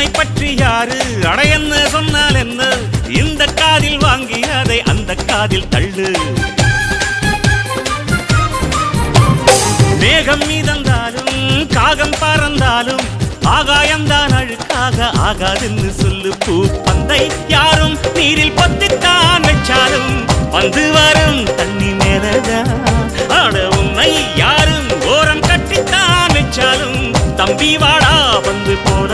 உன்னை பற்றி யாரு அடையன்னு சொன்னால் என்ன இந்த காதில் வாங்கி அதை அந்த காதில் தள்ளு மேகம் மீதந்தாலும் காகம் பறந்தாலும் ஆகாயம்தான் அழுக்காக ஆகாதுன்னு சொல்லு பூ பந்தை யாரும் நீரில் பொத்தித்தான் வச்சாலும் வந்து வரும் தண்ணி மேலதான் ஆட உன்னை யாரும் ஓரம் கட்டித்தான் வச்சாலும் தம்பி வாடா வந்து போட